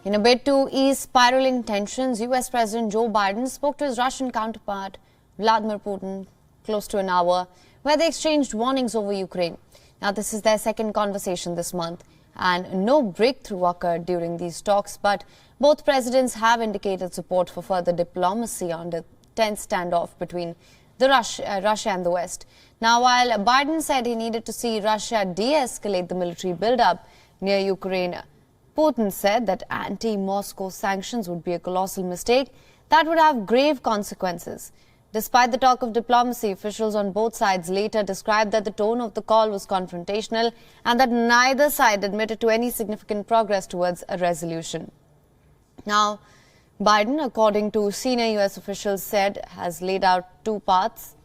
In a bid to ease spiraling tensions, US President Joe Biden spoke to his Russian counterpart, Vladimir Putin, close to an hour, where they exchanged warnings over Ukraine. Now, this is their second conversation this month, and no breakthrough occurred during these talks, but both presidents have indicated support for further diplomacy on the tense standoff between Russia and the West. Now, while Biden said he needed to see Russia de-escalate the military buildup near Ukraine, Putin said that anti-Moscow sanctions would be a colossal mistake that would have grave consequences. Despite the talk of diplomacy, officials on both sides later described that the tone of the call was confrontational and that neither side admitted to any significant progress towards a resolution. Now, Biden, according to senior US officials, said has laid out two paths.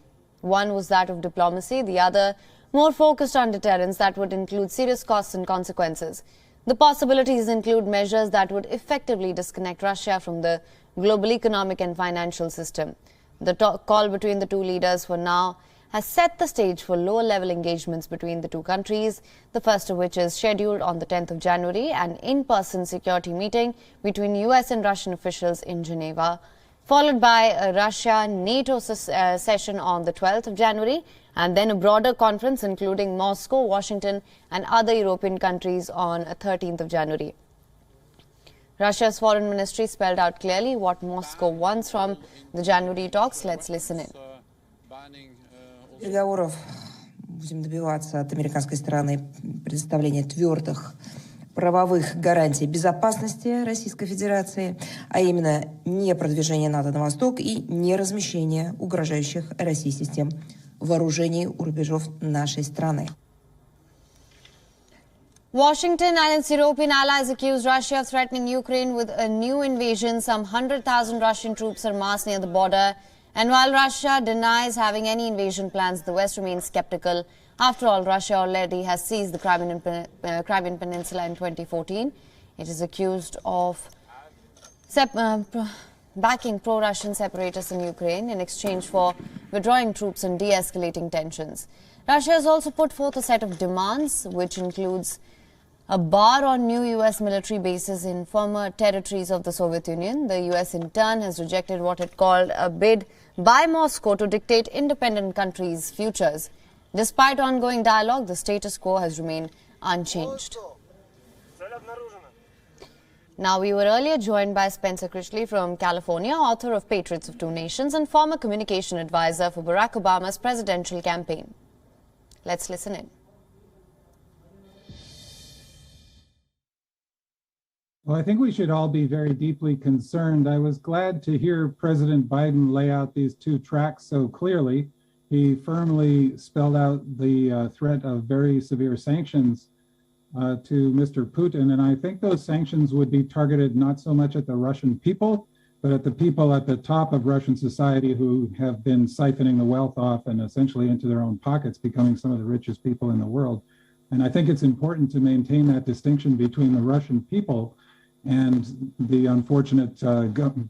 One was that of diplomacy, the other more focused on deterrence that would include serious costs and consequences. The possibilities include measures that would effectively disconnect Russia from the global economic and financial system. The call between the two leaders for now has set the stage for lower-level engagements between the two countries, the first of which is scheduled on the 10th of January, an in-person security meeting between US and Russian officials in Geneva, followed by a Russia-NATO session on the 12th of January, and then a broader conference including Moscow, Washington, and other European countries on 13th of January. Russia's foreign ministry spelled out clearly what Moscow wants from the January talks. Let's listen in. Переговоров будем добиваться от американской стороны предоставления твердых правовых гарантий безопасности Российской Федерации, а именно не продвижение НАТО на восток и не размещение угрожающих России систем вооружений у рубежов нашей страны. Washington and its European allies accused Russia of threatening Ukraine with a new invasion. Some 100,000 Russian troops are massed near the border. And while Russia denies having any invasion plans, the West remains skeptical. After all, Russia already has seized the Crimean Peninsula in 2014. It is accused of backing pro-Russian separatists in Ukraine in exchange for withdrawing troops and de-escalating tensions. Russia has also put forth a set of demands, which includes a bar on new US military bases in former territories of the Soviet Union. The US in turn has rejected what it called a bid by Moscow to dictate independent countries' futures. Despite ongoing dialogue, the status quo has remained unchanged. Now, we were earlier joined by Spencer Critchley from California, author of Patriots of Two Nations and former communication advisor for Barack Obama's presidential campaign. Let's listen in. Well, I think we should all be very deeply concerned. I was glad to hear President Biden lay out these two tracks so clearly. He firmly spelled out the threat of very severe sanctions to Mr. Putin. And I think those sanctions would be targeted not so much at the Russian people, but at the people at the top of Russian society who have been siphoning the wealth off and essentially into their own pockets, becoming some of the richest people in the world. And I think it's important to maintain that distinction between the Russian people and the unfortunate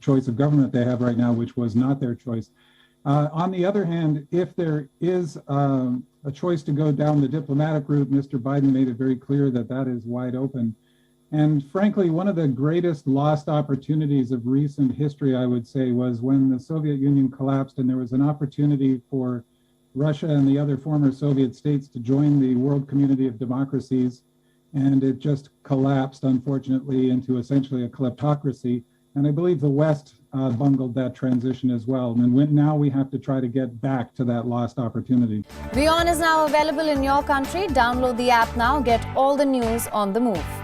choice of government they have right now, which was not their choice. On the other hand, if there is a choice to go down the diplomatic route, Mr. Biden made it very clear that that is wide open. And frankly, one of the greatest lost opportunities of recent history, I would say, was when the Soviet Union collapsed and there was an opportunity for Russia and the other former Soviet states to join the world community of democracies. And it just collapsed, unfortunately, into essentially a kleptocracy. And I believe the West bungled that transition as well. And now we have to try to get back to that lost opportunity. WION is now available in your country. Download the app now. Get all the news on the move.